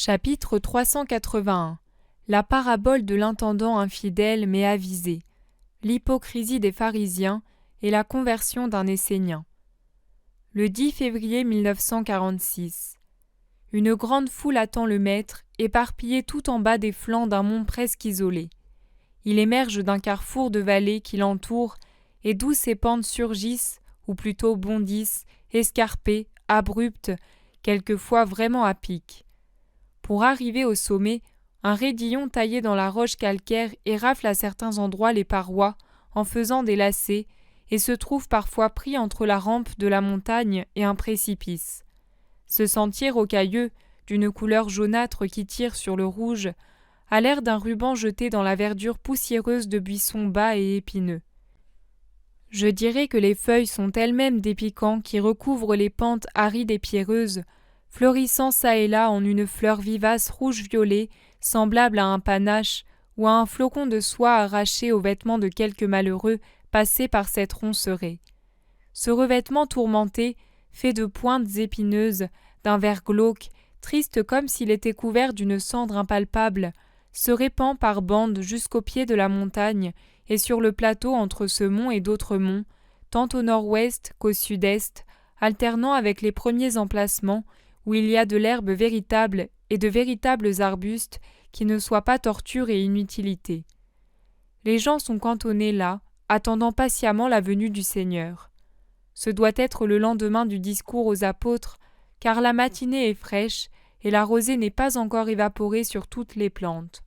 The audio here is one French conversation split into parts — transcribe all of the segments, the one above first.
Chapitre 381. La parabole de l'intendant infidèle mais avisé. L'hypocrisie des pharisiens et la conversion d'un Essénien. Le 10 février 1946. Une grande foule attend le maître, éparpillée tout en bas des flancs d'un mont presque isolé. Il émerge d'un carrefour de vallées qui l'entourent et d'où ses pentes surgissent, ou plutôt bondissent, escarpées, abruptes, quelquefois vraiment à pic. Pour arriver au sommet, un raidillon taillé dans la roche calcaire érafle à certains endroits les parois en faisant des lacets et se trouve parfois pris entre la rampe de la montagne et un précipice. Ce sentier rocailleux, d'une couleur jaunâtre qui tire sur le rouge, a l'air d'un ruban jeté dans la verdure poussiéreuse de buissons bas et épineux. Je dirais que les feuilles sont elles-mêmes des piquants qui recouvrent les pentes arides et pierreuses, fleurissant çà et là en une fleur vivace rouge-violet, semblable à un panache ou à un flocon de soie arraché aux vêtements de quelque malheureux passé par cette ronceraie. Ce revêtement tourmenté, fait de pointes épineuses, d'un vert glauque, triste comme s'il était couvert d'une cendre impalpable, se répand par bandes jusqu'au pied de la montagne et sur le plateau entre ce mont et d'autres monts, tant au nord-ouest qu'au sud-est, alternant avec les premiers emplacements où il y a de l'herbe véritable et de véritables arbustes qui ne soient pas torture et inutilité. Les gens sont cantonnés là, attendant patiemment la venue du Seigneur. Ce doit être le lendemain du discours aux apôtres, car la matinée est fraîche et la rosée n'est pas encore évaporée sur toutes les plantes.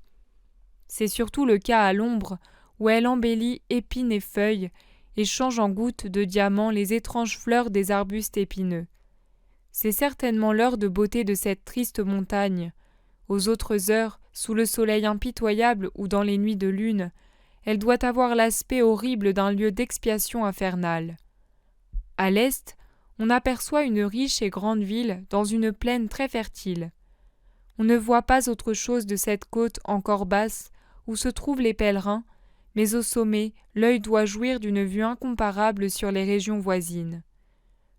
C'est surtout le cas à l'ombre, où elle embellit épines et feuilles, et change en gouttes de diamants les étranges fleurs des arbustes épineux. C'est certainement l'heure de beauté de cette triste montagne. Aux autres heures, sous le soleil impitoyable ou dans les nuits de lune, elle doit avoir l'aspect horrible d'un lieu d'expiation infernale. À l'est, on aperçoit une riche et grande ville dans une plaine très fertile. On ne voit pas autre chose de cette côte encore basse où se trouvent les pèlerins, mais au sommet, l'œil doit jouir d'une vue incomparable sur les régions voisines.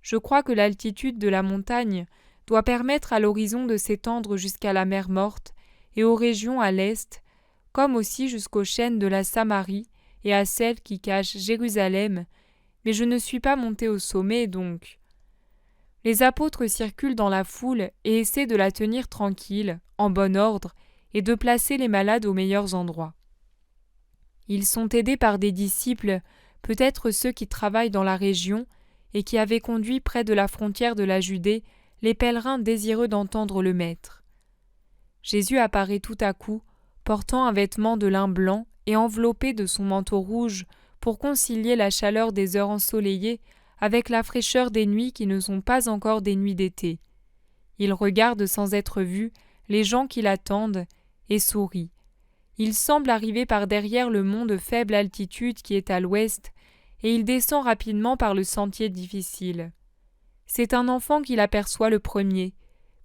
Je crois que l'altitude de la montagne doit permettre à l'horizon de s'étendre jusqu'à la mer Morte et aux régions à l'est, comme aussi jusqu'aux chaînes de la Samarie et à celles qui cachent Jérusalem, mais je ne suis pas monté au sommet donc. Les apôtres circulent dans la foule et essaient de la tenir tranquille, en bon ordre, et de placer les malades aux meilleurs endroits. Ils sont aidés par des disciples, peut-être ceux qui travaillent dans la région, et qui avaient conduit près de la frontière de la Judée les pèlerins désireux d'entendre le Maître. Jésus apparaît tout à coup, portant un vêtement de lin blanc et enveloppé de son manteau rouge pour concilier la chaleur des heures ensoleillées avec la fraîcheur des nuits qui ne sont pas encore des nuits d'été. Il regarde sans être vu les gens qui l'attendent et sourit. Il semble arriver par derrière le mont de faible altitude qui est à l'ouest, et il descend rapidement par le sentier difficile. C'est un enfant qu'il aperçoit le premier.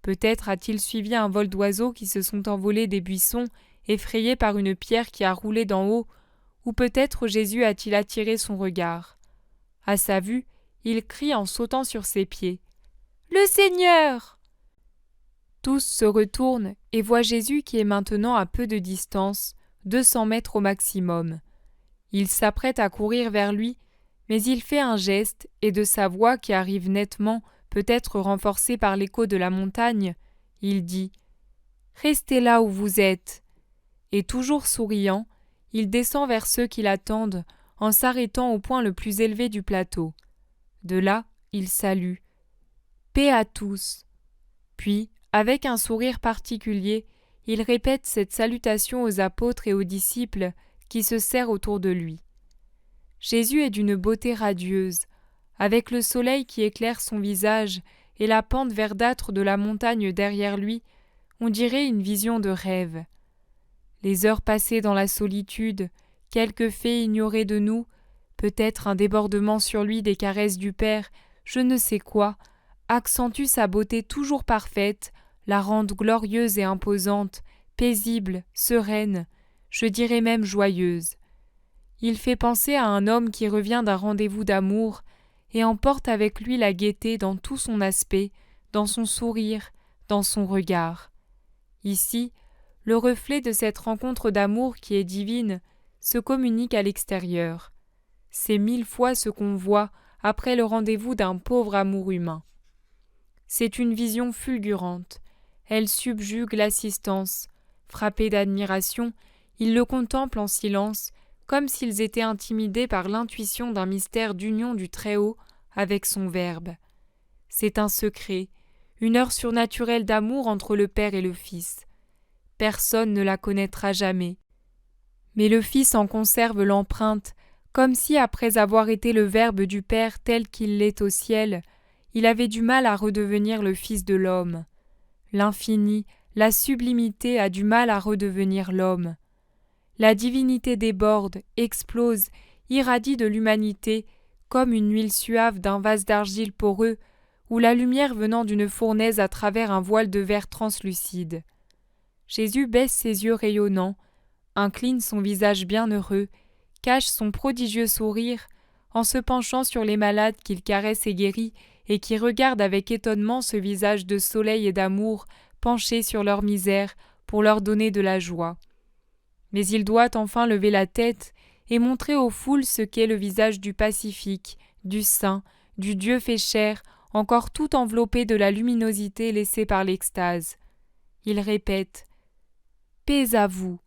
Peut-être a-t-il suivi un vol d'oiseaux qui se sont envolés des buissons, effrayés par une pierre qui a roulé d'en haut, ou peut-être Jésus a-t-il attiré son regard. À sa vue, il crie en sautant sur ses pieds. « Le Seigneur !» Tous se retournent et voient Jésus qui est maintenant à peu de distance, 200 mètres au maximum. Il s'apprête à courir vers lui, mais il fait un geste et de sa voix qui arrive nettement, peut-être renforcée par l'écho de la montagne, il dit « Restez là où vous êtes !» Et toujours souriant, il descend vers ceux qui l'attendent en s'arrêtant au point le plus élevé du plateau. De là, il salue « Paix à tous !» Puis, avec un sourire particulier, il répète cette salutation aux apôtres et aux disciples qui se serrent autour de lui. Jésus est d'une beauté radieuse, avec le soleil qui éclaire son visage et la pente verdâtre de la montagne derrière lui, on dirait une vision de rêve. Les heures passées dans la solitude, quelques faits ignorés de nous, peut-être un débordement sur lui des caresses du Père, je ne sais quoi, accentuent sa beauté toujours parfaite, la rendent glorieuse et imposante, paisible, sereine, je dirais même joyeuse. Il fait penser à un homme qui revient d'un rendez-vous d'amour et emporte avec lui la gaieté dans tout son aspect, dans son sourire, dans son regard. Ici, le reflet de cette rencontre d'amour qui est divine se communique à l'extérieur. C'est 1000 fois ce qu'on voit après le rendez-vous d'un pauvre amour humain. C'est une vision fulgurante. Elle subjugue l'assistance. Frappés d'admiration, ils le contemplent en silence, comme s'ils étaient intimidés par l'intuition d'un mystère d'union du Très-Haut avec son Verbe. C'est un secret, une heure surnaturelle d'amour entre le Père et le Fils. Personne ne la connaîtra jamais. Mais le Fils en conserve l'empreinte, comme si, après avoir été le Verbe du Père tel qu'il l'est au ciel, il avait du mal à redevenir le Fils de l'homme. L'infini, la sublimité a du mal à redevenir l'homme. La divinité déborde, explose, irradie de l'humanité, comme une huile suave d'un vase d'argile poreux, ou la lumière venant d'une fournaise à travers un voile de verre translucide. Jésus baisse ses yeux rayonnants, incline son visage bienheureux, cache son prodigieux sourire, en se penchant sur les malades qu'il caresse et guérit, et qui regardent avec étonnement ce visage de soleil et d'amour penché sur leur misère pour leur donner de la joie. Mais il doit enfin lever la tête et montrer aux foules ce qu'est le visage du Pacifique, du Saint, du Dieu fait chair, encore tout enveloppé de la luminosité laissée par l'extase. Il répète « Paix à vous ».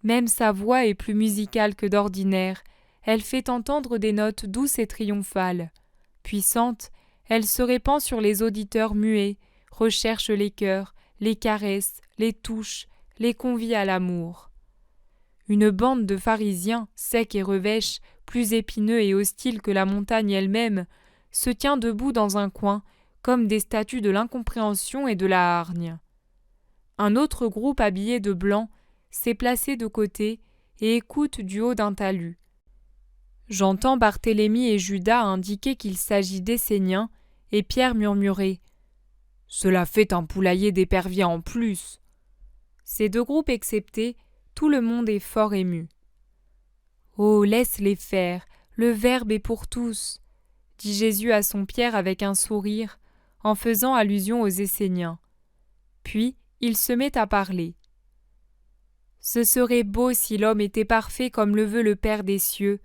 Même sa voix est plus musicale que d'ordinaire, elle fait entendre des notes douces et triomphales. Puissante, elle se répand sur les auditeurs muets, recherche les cœurs, les caresse, les touche, les convie à l'amour. Une bande de pharisiens, secs et revêches, plus épineux et hostiles que la montagne elle-même, se tient debout dans un coin, comme des statues de l'incompréhension et de la hargne. Un autre groupe habillé de blanc s'est placé de côté et écoute du haut d'un talus. J'entends Barthélemy et Judas indiquer qu'il s'agit d'Esséniens, et Pierre murmurer « Cela fait un poulailler d'éperviers en plus !» Ces deux groupes exceptés, tout le monde est fort ému. « Oh, laisse-les faire, le Verbe est pour tous !» dit Jésus à son Pierre avec un sourire, en faisant allusion aux Esséniens. Puis il se met à parler. « Ce serait beau si l'homme était parfait comme le veut le Père des cieux,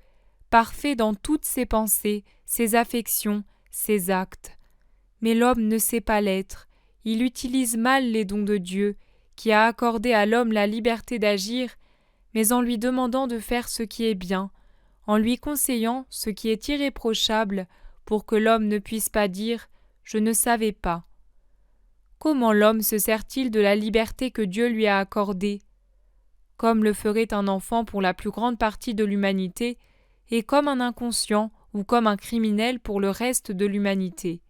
parfait dans toutes ses pensées, ses affections, ses actes. Mais l'homme ne sait pas l'être, il utilise mal les dons de Dieu, qui a accordé à l'homme la liberté d'agir, mais en lui demandant de faire ce qui est bien, en lui conseillant ce qui est irréprochable, pour que l'homme ne puisse pas dire « Je ne savais pas ». Comment l'homme se sert-il de la liberté que Dieu lui a accordée ? Comme le ferait un enfant pour la plus grande partie de l'humanité, et comme un inconscient ou comme un criminel pour le reste de l'humanité.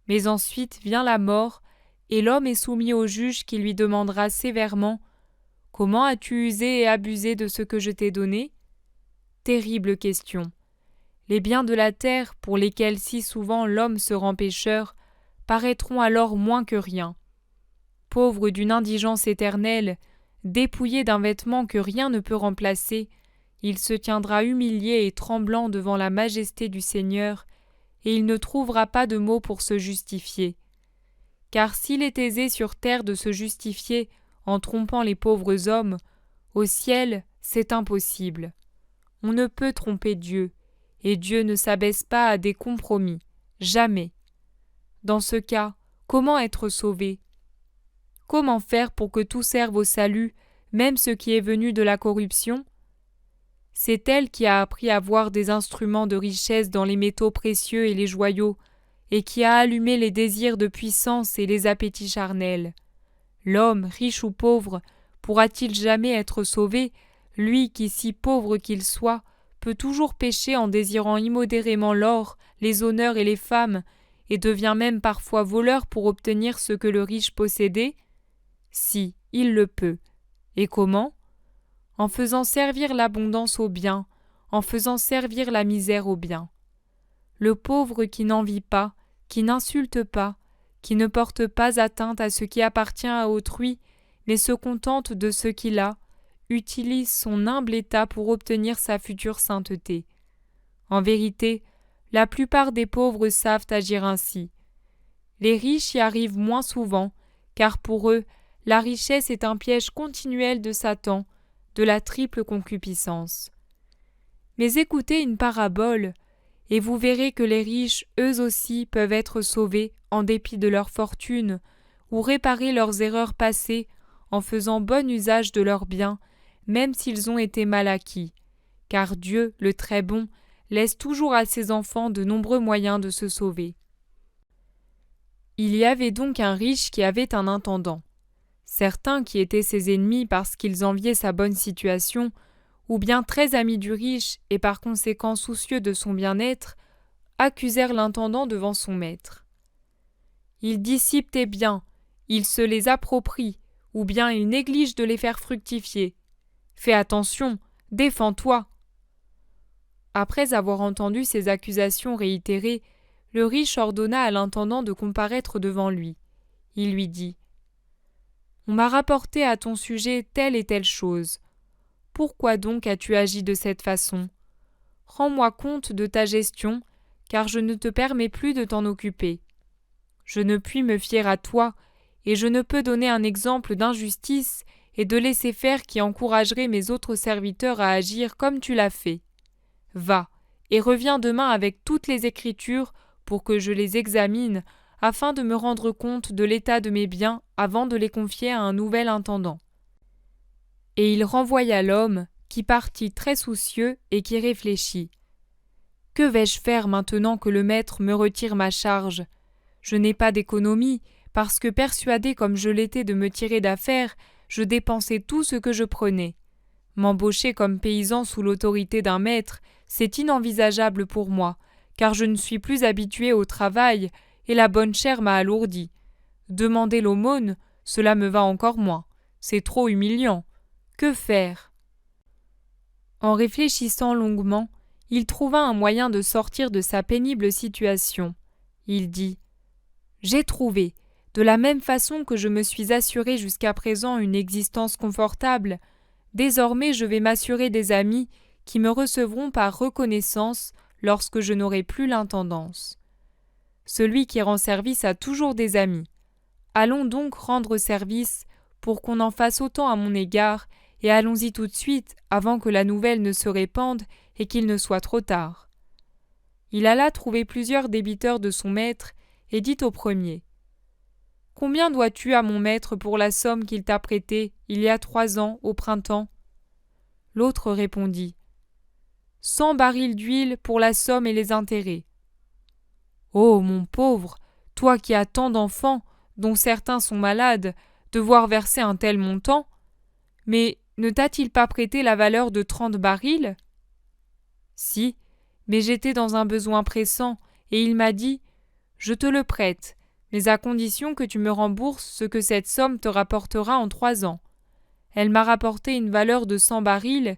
Mais ensuite vient la mort, et l'homme est soumis au juge qui lui demandera sévèrement « Comment as-tu usé et abusé de ce que je t'ai donné ?» Terrible question. Les biens de la terre, pour lesquels si souvent l'homme se rend pécheur, paraîtront alors moins que rien. Pauvre d'une indigence éternelle, dépouillé d'un vêtement que rien ne peut remplacer, il se tiendra humilié et tremblant devant la majesté du Seigneur, et il ne trouvera pas de mots pour se justifier. Car s'il est aisé sur terre de se justifier en trompant les pauvres hommes, au ciel c'est impossible. On ne peut tromper Dieu, et Dieu ne s'abaisse pas à des compromis, jamais. Dans ce cas, comment être sauvé ? Comment faire pour que tout serve au salut, même ce qui est venu de la corruption ? C'est elle qui a appris à voir des instruments de richesse dans les métaux précieux et les joyaux, et qui a allumé les désirs de puissance et les appétits charnels. L'homme, riche ou pauvre, pourra-t-il jamais être sauvé, lui qui, si pauvre qu'il soit, peut toujours pécher en désirant immodérément l'or, les honneurs et les femmes, et devient même parfois voleur pour obtenir ce que le riche possédait ? Si, il le peut. Et comment ? En faisant servir l'abondance au bien, en faisant servir la misère au bien. Le pauvre qui n'envie pas, qui n'insulte pas, qui ne porte pas atteinte à ce qui appartient à autrui, mais se contente de ce qu'il a, utilise son humble état pour obtenir sa future sainteté. En vérité, la plupart des pauvres savent agir ainsi. Les riches y arrivent moins souvent, car pour eux, la richesse est un piège continuel de Satan, de la triple concupiscence. Mais écoutez une parabole, et vous verrez que les riches, eux aussi, peuvent être sauvés en dépit de leur fortune, ou réparer leurs erreurs passées en faisant bon usage de leurs biens, même s'ils ont été mal acquis, car Dieu, le très bon, laisse toujours à ses enfants de nombreux moyens de se sauver. Il y avait donc un riche qui avait un intendant. Certains qui étaient ses ennemis parce qu'ils enviaient sa bonne situation, ou bien très amis du riche et par conséquent soucieux de son bien-être, accusèrent l'intendant devant son maître. Il dissipe tes biens, il se les approprie, ou bien il néglige de les faire fructifier. Fais attention, défends-toi. Après avoir entendu ces accusations réitérées, le riche ordonna à l'intendant de comparaître devant lui. Il lui dit : « On m'a rapporté à ton sujet telle et telle chose. Pourquoi donc as-tu agi de cette façon ? Rends-moi compte de ta gestion, car je ne te permets plus de t'en occuper. Je ne puis me fier à toi, et je ne peux donner un exemple d'injustice et de laisser-faire qui encouragerait mes autres serviteurs à agir comme tu l'as fait. Va, et reviens demain avec toutes les Écritures pour que je les examine, afin de me rendre compte de l'état de mes biens avant de les confier à un nouvel intendant. » Et il renvoya l'homme, qui partit très soucieux et qui réfléchit. « Que vais-je faire maintenant que le maître me retire ma charge ? Je n'ai pas d'économie, parce que persuadé comme je l'étais de me tirer d'affaire, je dépensais tout ce que je prenais. M'embaucher comme paysan sous l'autorité d'un maître, c'est inenvisageable pour moi, car je ne suis plus habitué au travail, et la bonne chère m'a alourdi. Demander l'aumône, cela me va encore moins. C'est trop humiliant. Que faire ? » En réfléchissant longuement, il trouva un moyen de sortir de sa pénible situation. Il dit : « J'ai trouvé. De la même façon que je me suis assuré jusqu'à présent une existence confortable, désormais je vais m'assurer des amis qui me recevront par reconnaissance lorsque je n'aurai plus l'intendance. Celui qui rend service a toujours des amis. Allons donc rendre service pour qu'on en fasse autant à mon égard, et allons-y tout de suite avant que la nouvelle ne se répande et qu'il ne soit trop tard. » Il alla trouver plusieurs débiteurs de son maître et dit au premier : « Combien dois-tu à mon maître pour la somme qu'il t'a prêtée il y a 3 ans, au printemps ?» L'autre répondit : « 100 barils d'huile pour la somme et les intérêts. »« Oh, mon pauvre, toi qui as tant d'enfants, dont certains sont malades, devoir verser un tel montant ? Mais ne t'a-t-il pas prêté la valeur de 30 barils ? » ?»« Si, mais j'étais dans un besoin pressant, et il m'a dit : « Je te le prête, mais à condition que tu me rembourses ce que cette somme te rapportera en 3 ans. Elle m'a rapporté une valeur de 100 barils,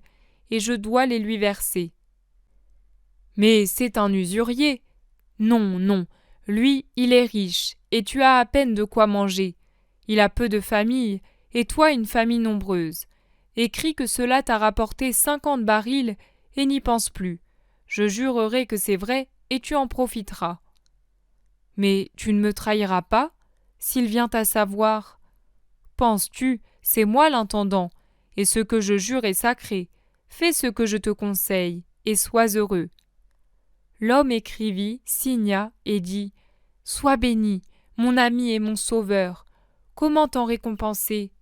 et je dois les lui verser. »« Mais c'est un usurier. »« Non, non, lui, il est riche, et tu as à peine de quoi manger. Il a peu de famille, et toi une famille nombreuse. Écris que cela t'a rapporté 50 barils, et n'y pense plus. Je jurerai que c'est vrai, et tu en profiteras. »« Mais tu ne me trahiras pas, s'il vient à savoir ? » ?»« Penses-tu, c'est moi l'intendant, et ce que je jure est sacré. Fais ce que je te conseille, et sois heureux. » L'homme écrivit, signa, et dit : « Sois béni, mon ami et mon sauveur. Comment t'en récompenser ? » ?»«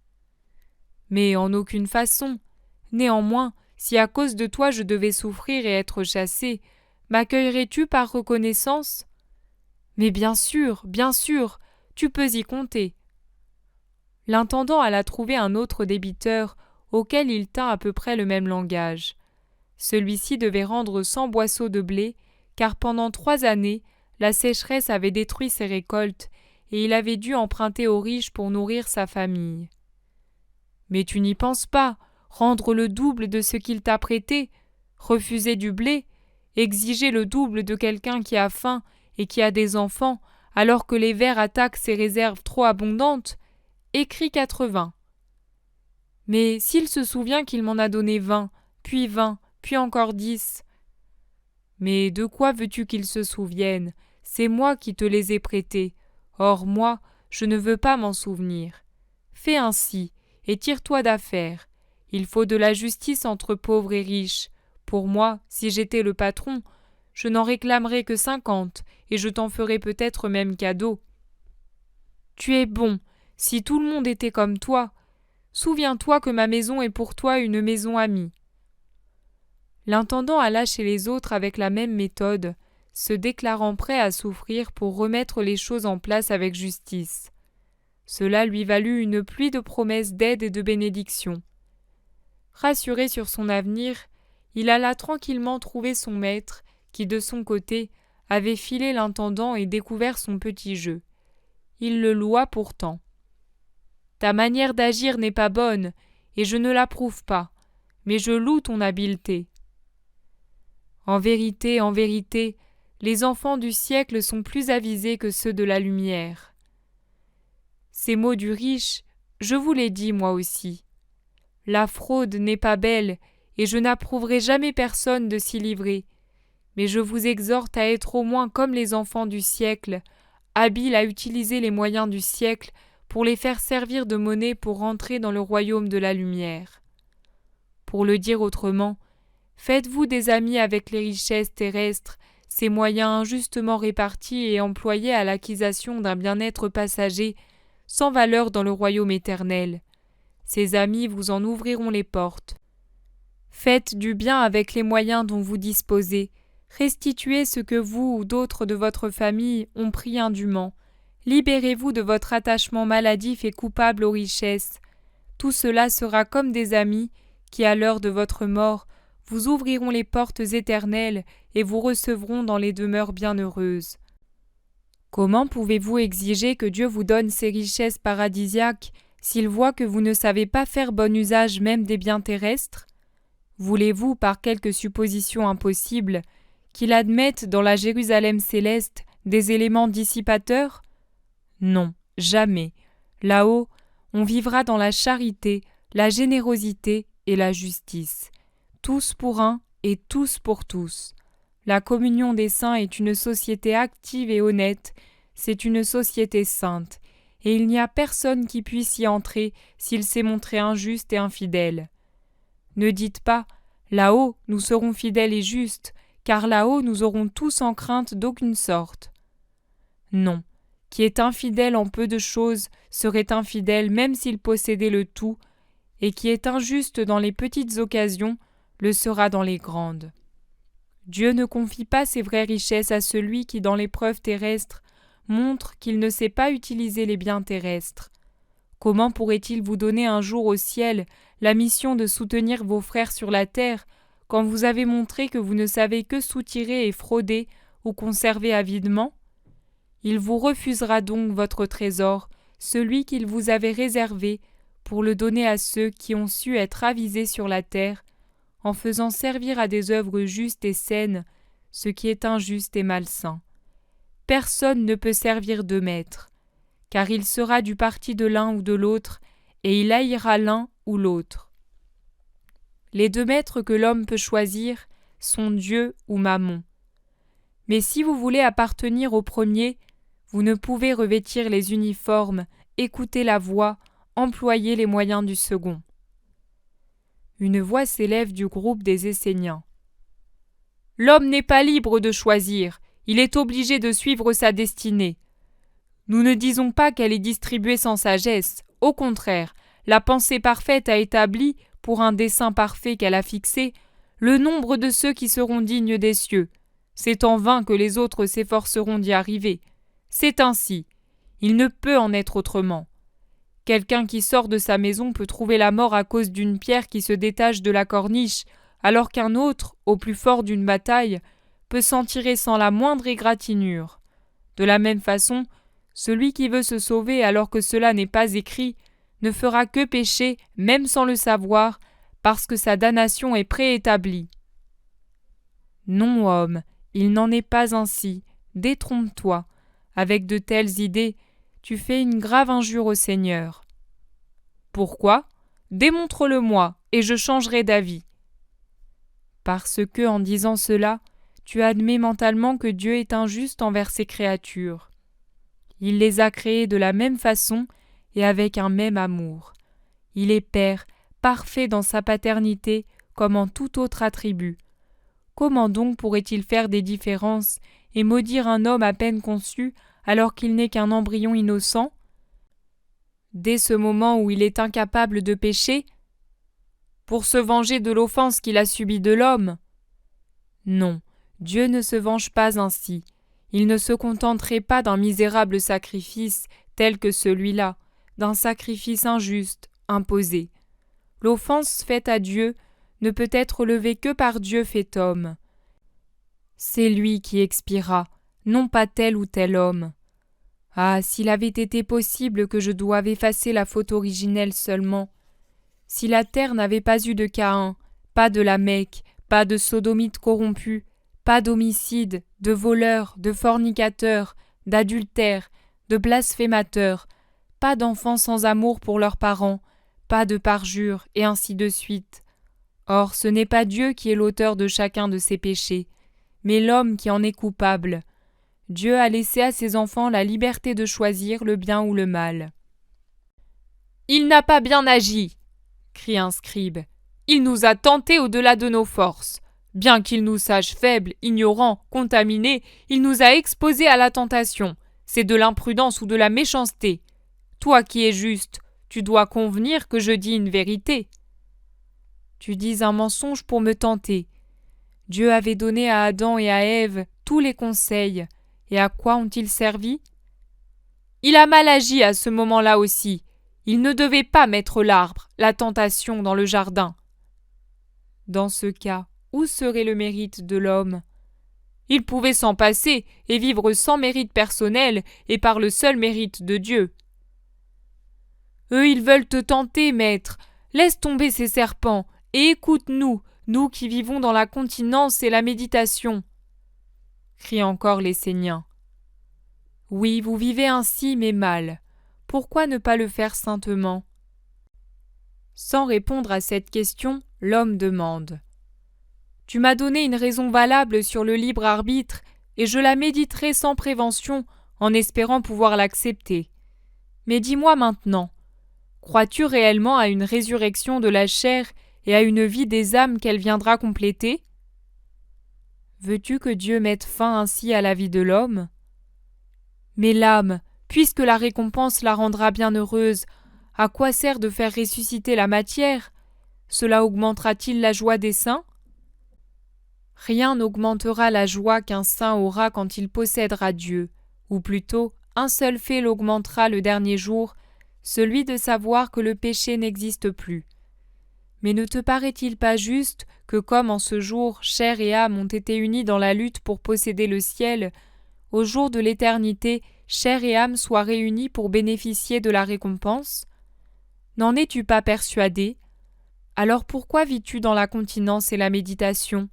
Mais en aucune façon. Néanmoins, si à cause de toi je devais souffrir et être chassé, m'accueillerais-tu par reconnaissance ? » ?»« Mais bien sûr, tu peux y compter. » L'intendant alla trouver un autre débiteur, auquel il tint à peu près le même langage. Celui-ci devait rendre 100 boisseaux de blé, car pendant 3 années, la sécheresse avait détruit ses récoltes, et il avait dû emprunter aux riches pour nourrir sa famille. « Mais tu n'y penses pas, rendre le double de ce qu'il t'a prêté, refuser du blé, exiger le double de quelqu'un qui a faim et qui a des enfants, alors que les vers attaquent ses réserves trop abondantes, écris 80. Mais s'il se souvient qu'il m'en a donné 20, puis encore 10. Mais de quoi veux-tu qu'il se souvienne ? C'est moi qui te les ai prêtés. Or moi, je ne veux pas m'en souvenir. Fais ainsi, et tire-toi d'affaire. Il faut de la justice entre pauvres et riches. Pour moi, si j'étais le patron, je n'en réclamerais que 50, et je t'en ferais peut-être même cadeau. Tu es bon, si tout le monde était comme toi. Souviens-toi que ma maison est pour toi une maison amie. L'intendant alla chez les autres avec la même méthode, se déclarant prêt à souffrir pour remettre les choses en place avec justice. Cela lui valut une pluie de promesses d'aide et de bénédictions. Rassuré sur son avenir, il alla tranquillement trouver son maître, qui de son côté avait filé l'intendant et découvert son petit jeu. Il le loua pourtant. « Ta manière d'agir n'est pas bonne, et je ne l'approuve pas, mais je loue ton habileté. » En vérité, les enfants du siècle sont plus avisés que ceux de la lumière. Ces mots du riche, je vous les dis moi aussi. La fraude n'est pas belle, et je n'approuverai jamais personne de s'y livrer, mais je vous exhorte à être au moins comme les enfants du siècle, habiles à utiliser les moyens du siècle pour les faire servir de monnaie pour rentrer dans le royaume de la lumière. Pour le dire autrement, faites-vous des amis avec les richesses terrestres, ces moyens injustement répartis et employés à l'acquisition d'un bien-être passager, sans valeur dans le royaume éternel. Ces amis vous en ouvriront les portes. Faites du bien avec les moyens dont vous disposez, restituez ce que vous ou d'autres de votre famille ont pris indûment, libérez-vous de votre attachement maladif et coupable aux richesses. Tout cela sera comme des amis qui, à l'heure de votre mort, vous ouvriront les portes éternelles et vous recevront dans les demeures bienheureuses. Comment pouvez-vous exiger que Dieu vous donne ces richesses paradisiaques s'il voit que vous ne savez pas faire bon usage même des biens terrestres? Voulez-vous, par quelque supposition impossible, qu'il admette dans la Jérusalem céleste des éléments dissipateurs? Non, jamais. Là-haut, on vivra dans la charité, la générosité et la justice. Tous pour un et tous pour tous. La communion des saints est une société active et honnête, c'est une société sainte, et il n'y a personne qui puisse y entrer s'il s'est montré injuste et infidèle. Ne dites pas « là-haut, nous serons fidèles et justes, car là-haut nous aurons tous en crainte d'aucune sorte. » Non, qui est infidèle en peu de choses serait infidèle même s'il possédait le tout, et qui est injuste dans les petites occasions le sera dans les grandes. Dieu ne confie pas ses vraies richesses à celui qui, dans l'épreuve terrestre, montre qu'il ne sait pas utiliser les biens terrestres. Comment pourrait-il vous donner un jour au ciel la mission de soutenir vos frères sur la terre, quand vous avez montré que vous ne savez que soutirer et frauder ou conserver avidement? Il vous refusera donc votre trésor, celui qu'il vous avait réservé, pour le donner à ceux qui ont su être avisés sur la terre, en faisant servir à des œuvres justes et saines ce qui est injuste et malsain. Personne ne peut servir deux maîtres, car il sera du parti de l'un ou de l'autre, et il haïra l'un ou l'autre. Les deux maîtres que l'homme peut choisir sont Dieu ou Mammon. Mais si vous voulez appartenir au premier, vous ne pouvez revêtir les uniformes, écouter la voix, employer les moyens du second. Une voix s'élève du groupe des Esséniens. « L'homme n'est pas libre de choisir, il est obligé de suivre sa destinée. Nous ne disons pas qu'elle est distribuée sans sagesse, au contraire, la pensée parfaite a établi, pour un dessein parfait qu'elle a fixé, le nombre de ceux qui seront dignes des cieux. C'est en vain que les autres s'efforceront d'y arriver. C'est ainsi. Il ne peut en être autrement. Quelqu'un qui sort de sa maison peut trouver la mort à cause d'une pierre qui se détache de la corniche, alors qu'un autre, au plus fort d'une bataille, peut s'en tirer sans la moindre égratignure. De la même façon, celui qui veut se sauver alors que cela n'est pas écrit, ne fera que pécher, même sans le savoir, parce que sa damnation est préétablie. Non, homme, il n'en est pas ainsi. Détrompe-toi. Avec de telles idées, tu fais une grave injure au Seigneur. Pourquoi ? Démontre-le-moi, et je changerai d'avis. Parce que, en disant cela, tu admets mentalement que Dieu est injuste envers ses créatures. Il les a créées de la même façon, et avec un même amour. Il est Père, parfait dans sa paternité comme en tout autre attribut. Comment donc pourrait-il faire des différences et maudire un homme à peine conçu alors qu'il n'est qu'un embryon innocent? Dès ce moment où il est incapable de pécher, pour se venger de l'offense qu'il a subie de l'homme? Non, Dieu ne se venge pas ainsi. Il ne se contenterait pas d'un misérable sacrifice tel que celui-là, d'un sacrifice injuste, imposé. L'offense faite à Dieu ne peut être levée que par Dieu fait homme. C'est lui qui expiera, non pas tel ou tel homme. Ah, s'il avait été possible que je doive effacer la faute originelle seulement. Si la terre n'avait pas eu de Caïn, pas de Lamech, pas de sodomites corrompus, pas d'homicides, de voleurs, de fornicateurs, d'adultères, de blasphémateurs, pas d'enfants sans amour pour leurs parents, pas de parjures, et ainsi de suite. Or, ce n'est pas Dieu qui est l'auteur de chacun de ces péchés, mais l'homme qui en est coupable. Dieu a laissé à ses enfants la liberté de choisir le bien ou le mal. « Il n'a pas bien agi !» crie un scribe. « Il nous a tentés au-delà de nos forces. Bien qu'il nous sache faibles, ignorants, contaminés, il nous a exposés à la tentation. C'est de l'imprudence ou de la méchanceté. Toi qui es juste, tu dois convenir que je dis une vérité. » Tu dis un mensonge pour me tenter. Dieu avait donné à Adam et à Ève tous les conseils, et à quoi ont-ils servi? Il a mal agi à ce moment-là aussi. Il ne devait pas mettre l'arbre, la tentation, dans le jardin. Dans ce cas, où serait le mérite de l'homme? Il pouvait s'en passer et vivre sans mérite personnel et par le seul mérite de Dieu. Eux, ils veulent te tenter, maître. Laisse tomber ces serpents et écoute-nous, nous qui vivons dans la continence et la méditation. Crient encore les Esséniens. Oui, vous vivez ainsi, mais mal. Pourquoi ne pas le faire saintement? Sans répondre à cette question, l'homme demande. Tu m'as donné une raison valable sur le libre arbitre, et je la méditerai sans prévention, en espérant pouvoir l'accepter. Mais dis-moi maintenant, crois-tu réellement à une résurrection de la chair et à une vie des âmes qu'elle viendra compléter? Veux-tu que Dieu mette fin ainsi à la vie de l'homme? Mais l'âme, puisque la récompense la rendra bien heureuse, à quoi sert de faire ressusciter la matière? Cela augmentera-t-il la joie des saints? Rien n'augmentera la joie qu'un saint aura quand il possédera Dieu, ou plutôt, un seul fait l'augmentera le dernier jour, celui de savoir que le péché n'existe plus. Mais ne te paraît-il pas juste que comme en ce jour chair et âme ont été unies dans la lutte pour posséder le ciel, au jour de l'éternité, chair et âme soient réunies pour bénéficier de la récompense? N'en es-tu pas persuadé? Alors pourquoi vis-tu dans la continence et la méditation?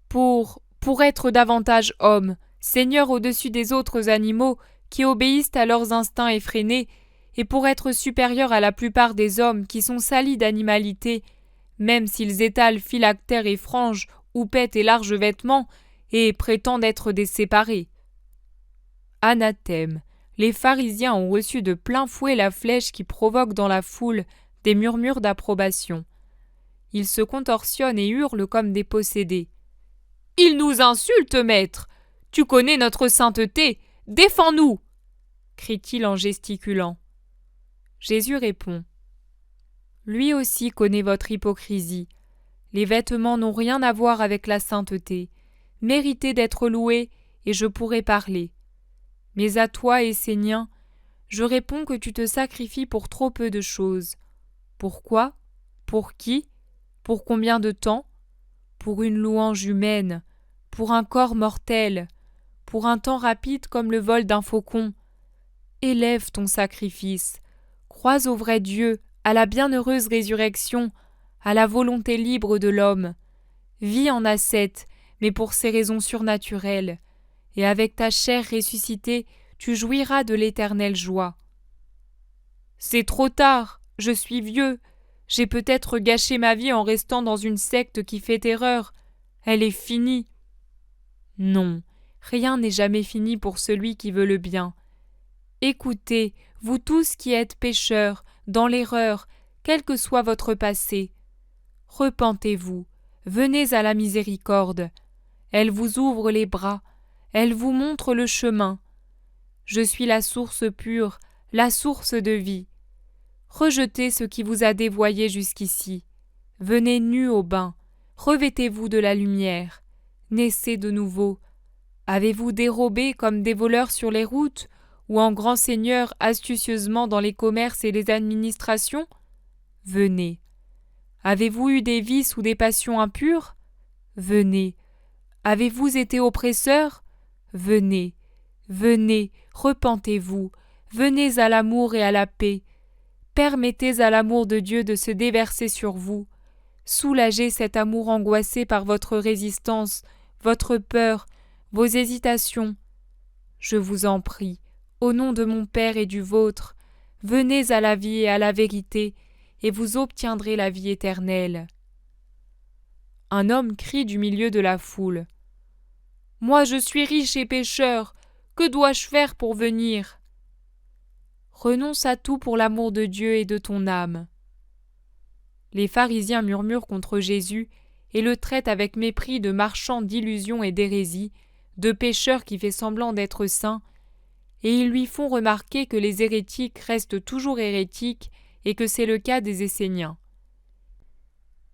Pour être davantage homme, seigneur au-dessus des autres animaux qui obéissent à leurs instincts effrénés, et pour être supérieur à la plupart des hommes qui sont salis d'animalité, même s'ils étalent phylactères et franges, houppettes et larges vêtements, et prétendent être des séparés. Anathème, les pharisiens ont reçu de plein fouet la flèche qui provoque dans la foule des murmures d'approbation. Ils se contorsionnent et hurlent comme des possédés. « Ils nous insultent, maître! Tu connais notre sainteté! Défends-nous » crie-t-il en gesticulant. Jésus répond. Lui aussi connaît votre hypocrisie. Les vêtements n'ont rien à voir avec la sainteté. Méritez d'être loués, et je pourrai parler. Mais à toi, Essénien, je réponds que tu te sacrifies pour trop peu de choses. Pourquoi? Pour qui? Pour combien de temps? Pour une louange humaine, pour un corps mortel, pour un temps rapide comme le vol d'un faucon. Élève ton sacrifice. Crois au vrai Dieu, à la bienheureuse résurrection, à la volonté libre de l'homme. Vis en ascète, mais pour ces raisons surnaturelles, et avec ta chair ressuscitée, tu jouiras de l'éternelle joie. C'est trop tard, je suis vieux, j'ai peut-être gâché ma vie en restant dans une secte qui fait erreur. Elle est finie. Non, rien n'est jamais fini pour celui qui veut le bien. Écoutez, vous tous qui êtes pécheurs, dans l'erreur, quel que soit votre passé. Repentez-vous, venez à la miséricorde. Elle vous ouvre les bras, elle vous montre le chemin. Je suis la source pure, la source de vie. Rejetez ce qui vous a dévoyé jusqu'ici. Venez nus au bain, revêtez-vous de la lumière. Naissez de nouveau. Avez-vous dérobé comme des voleurs sur les routes, ou en grands seigneurs astucieusement dans les commerces et les administrations? Venez. Avez-vous eu des vices ou des passions impures? Venez. Avez-vous été oppresseurs? Venez. Venez, repentez-vous. Venez à l'amour et à la paix. Permettez à l'amour de Dieu de se déverser sur vous. Soulagez cet amour angoissé par votre résistance, votre peur, vos hésitations. Je vous en prie, au nom de mon Père et du vôtre, venez à la vie et à la vérité, et vous obtiendrez la vie éternelle. Un homme crie du milieu de la foule. « Moi je suis riche et pécheur, que dois-je faire pour venir ?» Renonce à tout pour l'amour de Dieu et de ton âme. Les pharisiens murmurent contre Jésus et le traitent avec mépris de marchand d'illusions et d'hérésie, de pécheur qui fait semblant d'être saint, et ils lui font remarquer que les hérétiques restent toujours hérétiques et que c'est le cas des Esséniens.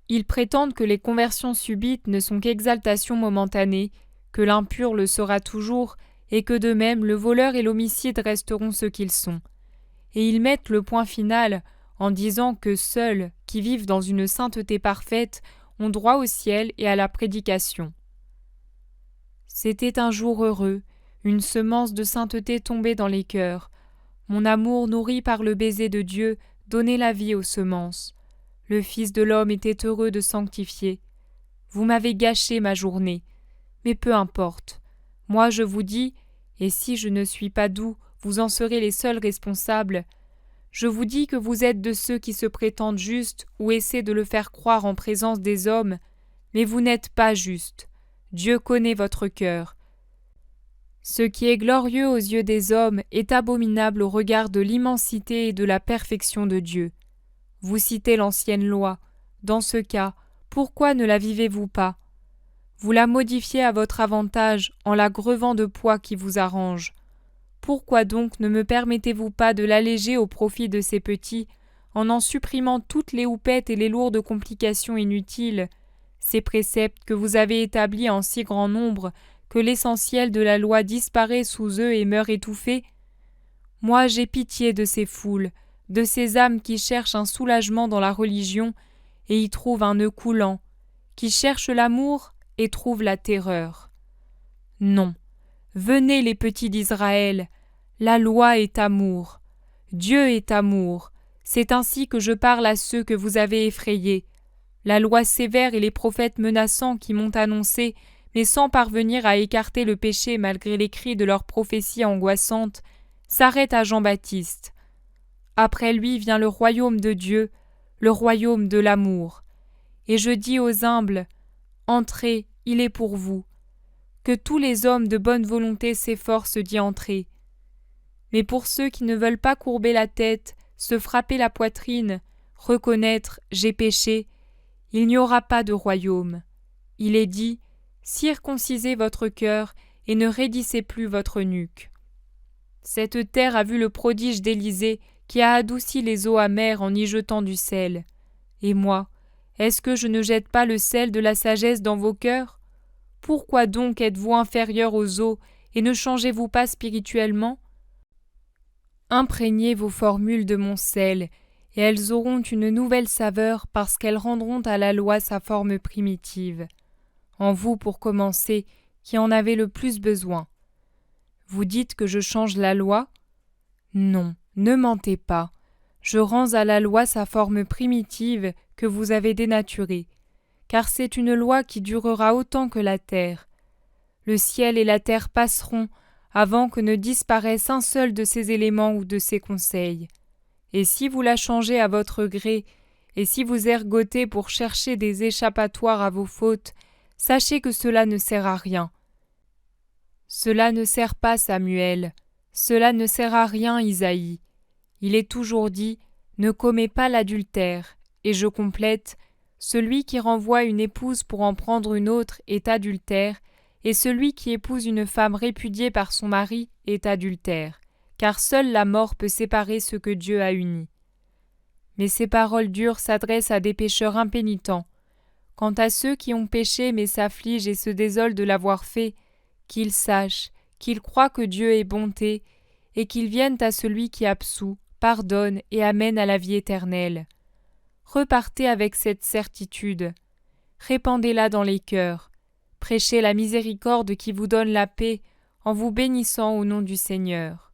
Ils prétendent que les conversions subites ne sont qu'exaltations momentanées, que l'impur le sera toujours, et que de même le voleur et l'homicide resteront ce qu'ils sont. Et ils mettent le point final en disant que seuls, qui vivent dans une sainteté parfaite, ont droit au ciel et à la prédication. C'était un jour heureux, une semence de sainteté tombée dans les cœurs. Mon amour nourri par le baiser de Dieu donnait la vie aux semences. Le Fils de l'homme était heureux de sanctifier. Vous m'avez gâché ma journée, mais peu importe. Moi je vous dis, et si je ne suis pas doux, vous en serez les seuls responsables. Je vous dis que vous êtes de ceux qui se prétendent justes ou essaient de le faire croire en présence des hommes, mais vous n'êtes pas justes. Dieu connaît votre cœur. Ce qui est glorieux aux yeux des hommes est abominable au regard de l'immensité et de la perfection de Dieu. Vous citez l'ancienne loi. Dans ce cas, pourquoi ne la vivez-vous pas? Vous la modifiez à votre avantage en la grevant de poids qui vous arrange. Pourquoi donc ne me permettez-vous pas de l'alléger au profit de ces petits, en supprimant toutes les houpettes et les lourdes complications inutiles, ces préceptes que vous avez établis en si grand nombre que l'essentiel de la loi disparaît sous eux et meurt étouffé? Moi j'ai pitié de ces foules, de ces âmes qui cherchent un soulagement dans la religion et y trouvent un nœud coulant, qui cherchent l'amour et trouvent la terreur. Non, venez les petits d'Israël, la loi est amour, Dieu est amour, c'est ainsi que je parle à ceux que vous avez effrayés. La loi sévère et les prophètes menaçants qui m'ont annoncé, mais sans parvenir à écarter le péché malgré les cris de leurs prophéties angoissantes, s'arrêtent à Jean-Baptiste. Après lui vient le royaume de Dieu, le royaume de l'amour. Et je dis aux humbles, entrez, il est pour vous. Que tous les hommes de bonne volonté s'efforcent d'y entrer. Mais pour ceux qui ne veulent pas courber la tête, se frapper la poitrine, reconnaître « j'ai péché », il n'y aura pas de royaume. Il est dit « circoncisez votre cœur et ne raidissez plus votre nuque ». Cette terre a vu le prodige d'Élysée qui a adouci les eaux amères en y jetant du sel. Et moi, est-ce que je ne jette pas le sel de la sagesse dans vos cœurs? Pourquoi donc êtes-vous inférieurs aux eaux et ne changez-vous pas spirituellement? Imprégnez vos formules de mon sel, et elles auront une nouvelle saveur parce qu'elles rendront à la loi sa forme primitive. En vous, pour commencer, qui en avez le plus besoin. Vous dites que je change la loi? Non, ne mentez pas. Je rends à la loi sa forme primitive que vous avez dénaturée, car c'est une loi qui durera autant que la terre. Le ciel et la terre passeront avant que ne disparaisse un seul de ces éléments ou de ces conseils. Et si vous la changez à votre gré, et si vous ergotez pour chercher des échappatoires à vos fautes, sachez que cela ne sert à rien. Cela ne sert pas Samuel. Cela ne sert à rien, Isaïe. Il est toujours dit « Ne commets pas l'adultère » et je complète « Celui qui renvoie une épouse pour en prendre une autre est adultère, et celui qui épouse une femme répudiée par son mari est adultère, car seule la mort peut séparer ce que Dieu a uni. » Mais ces paroles dures s'adressent à des pécheurs impénitents. Quant à ceux qui ont péché mais s'affligent et se désolent de l'avoir fait, qu'ils sachent, qu'ils croient que Dieu est bonté, et qu'ils viennent à celui qui absout, pardonne et amène à la vie éternelle. Repartez avec cette certitude. Répandez-la dans les cœurs. Prêchez la miséricorde qui vous donne la paix en vous bénissant au nom du Seigneur.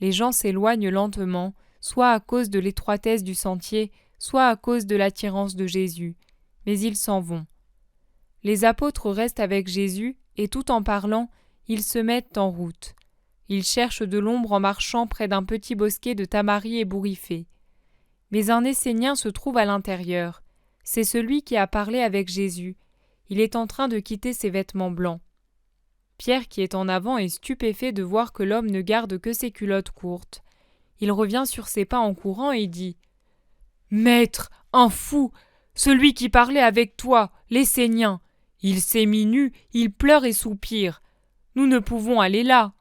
Les gens s'éloignent lentement, soit à cause de l'étroitesse du sentier, soit à cause de l'attirance de Jésus, mais ils s'en vont. Les apôtres restent avec Jésus et tout en parlant, ils se mettent en route. Ils cherchent de l'ombre en marchant près d'un petit bosquet de tamaris ébouriffés. Mais un Essénien se trouve à l'intérieur. C'est celui qui a parlé avec Jésus. Il est en train de quitter ses vêtements blancs. Pierre, qui est en avant, est stupéfait de voir que l'homme ne garde que ses culottes courtes. Il revient sur ses pas en courant et dit « Maître, un fou, celui qui parlait avec toi, l'Essénien. Il s'est mis nu, il pleure et soupire. Nous ne pouvons aller là. »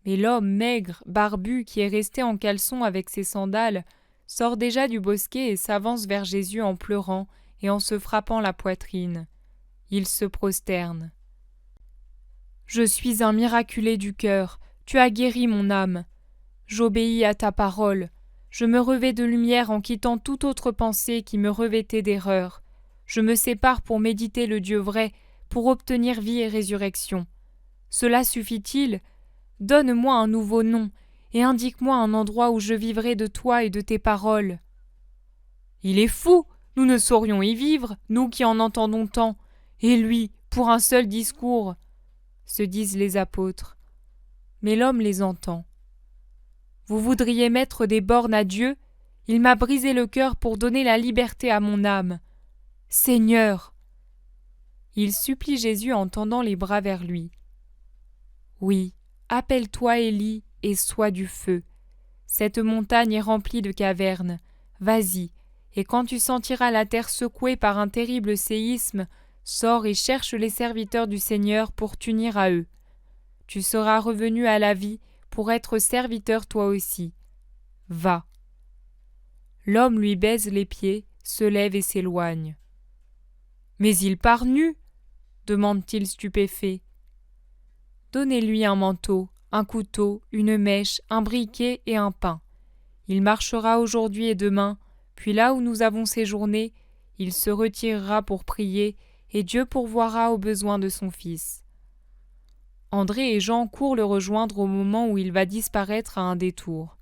Mais l'homme maigre, barbu, qui est resté en caleçon avec ses sandales, sort déjà du bosquet et s'avance vers Jésus en pleurant et en se frappant la poitrine. Il se prosterne. « Je suis un miraculé du cœur, tu as guéri mon âme. J'obéis à ta parole. Je me revêts de lumière en quittant toute autre pensée qui me revêtait d'erreur. Je me sépare pour méditer le Dieu vrai, pour obtenir vie et résurrection. Cela suffit-il ? Donne-moi un nouveau nom, et indique-moi un endroit où je vivrai de toi et de tes paroles. » « Il est fou, nous ne saurions y vivre, nous qui en entendons tant, et lui, pour un seul discours, » se disent les apôtres. Mais l'homme les entend. « Vous voudriez mettre des bornes à Dieu ? Il m'a brisé le cœur pour donner la liberté à mon âme. Seigneur !» Il supplie Jésus en tendant les bras vers lui. « Oui, appelle-toi Élie et sois du feu. Cette montagne est remplie de cavernes. Vas-y, et quand tu sentiras la terre secouée par un terrible séisme, sors et cherche les serviteurs du Seigneur pour t'unir à eux. Tu seras revenu à la vie pour être serviteur toi aussi. Va. » L'homme lui baise les pieds, se lève et s'éloigne. « Mais il part nu ?» demande-t-il stupéfait. « Donnez-lui un manteau, un couteau, une mèche, un briquet et un pain. Il marchera aujourd'hui et demain, puis là où nous avons séjourné, il se retirera pour prier, et Dieu pourvoira aux besoins de son fils. » André et Jean courent le rejoindre au moment où il va disparaître à un détour.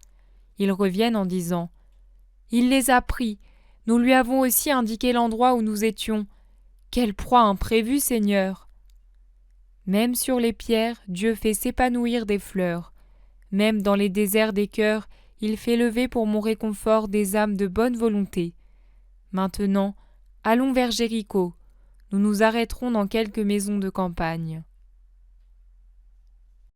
Ils reviennent en disant « Il les a pris, nous lui avons aussi indiqué l'endroit où nous étions. Quelle proie imprévue, Seigneur !» Même sur les pierres, Dieu fait s'épanouir des fleurs. Même dans les déserts des cœurs, il fait lever pour mon réconfort des âmes de bonne volonté. Maintenant, allons vers Jéricho. Nous nous arrêterons dans quelques maisons de campagne.